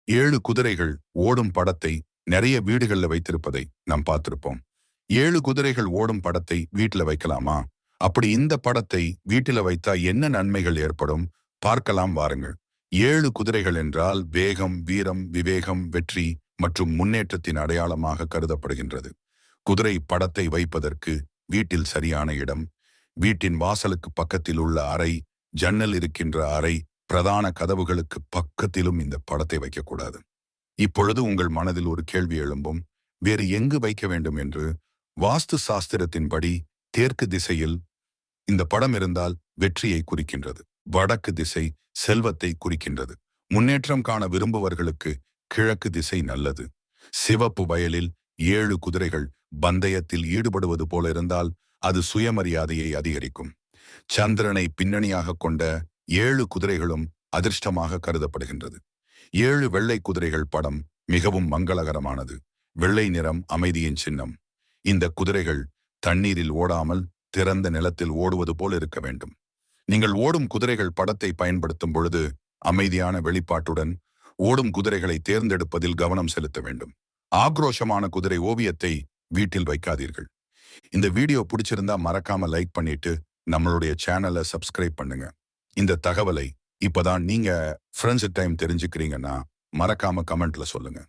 7 குதிரைகள் ஓடும் படத்தை நிறைய வீடுகள்ல வைத்திருப்பதை நாம் பார்த்திருப்போம். 7 குதிரைகள் ஓடும் படத்தை வீட்டுல வைக்கலாமா? அப்படி இந்த படத்தை வீட்டில வைத்தா என்ன நன்மைகள் ஏற்படும்? பார்க்கலாம் வாருங்கள். 7 குதிரைகள் என்றால் வேகம், வீரம், விவேகம், வெற்றி மற்றும் முன்னேற்றத்தின் அடையாளமாக கருதப்படுகின்றது. குதிரை படத்தை வைப்பதற்கு வீட்டில் சரியான இடம், வீட்டின் வாசலுக்கு பக்கத்தில் உள்ள அறை, ஜன்னல் இருக்கின்ற அறை, பிரதான கதவுகளுக்கு பக்கத்திலும் இந்த படத்தை வைக்கக்கூடாது. இப்பொழுது உங்கள் மனதில் ஒரு கேள்வி எழும்பும், வேறு எங்கு வைக்க வேண்டும் என்று. வாஸ்து சாஸ்திரத்தின்படி தெற்கு திசையில் இந்த படம் இருந்தால் வெற்றியை குறிக்கின்றது. வடக்கு திசை செல்வத்தை குறிக்கின்றது. முன்னேற்றம் காண விரும்புவர்களுக்கு கிழக்கு திசை நல்லது. சிவப்பு வயலில் 7 குதிரைகள் பந்தயத்தில் ஈடுபடுவது போல இருந்தால் அது சுயமரியாதையை அதிகரிக்கும். சந்திரனை பின்னணியாக கொண்ட 7 குதிரைகளும் அதிர்ஷ்டமாக கருதப்படுகின்றது. 7 வெள்ளை குதிரைகள் படம் மிகவும் மங்களகரமானது. வெள்ளை நிறம் அமைதியின் சின்னம். இந்த குதிரைகள் தண்ணீரில் ஓடாமல் திறந்த நிலத்தில் ஓடுவது போல் இருக்க வேண்டும். நீங்கள் ஓடும் குதிரைகள் படத்தை பயன்படுத்தும் பொழுது அமைதியான வெளிப்பாட்டுடன் ஓடும் குதிரைகளை தேர்ந்தெடுப்பதில் கவனம் செலுத்த வேண்டும். ஆக்ரோஷமான குதிரை ஓவியத்தை வீட்டில் வைக்காதீர்கள். இந்த வீடியோ பிடிச்சிருந்தா மறக்காம லைக் பண்ணிட்டு நம்மளுடைய சேனலை சப்ஸ்கிரைப் பண்ணுங்க. இந்த தகவலை இப்பதான் நீங்க ஃப்ரெண்ட்ஸ் டைம் தெரிஞ்சுக்கிறீங்கன்னா மறக்காம கமெண்ட்ல சொல்லுங்க.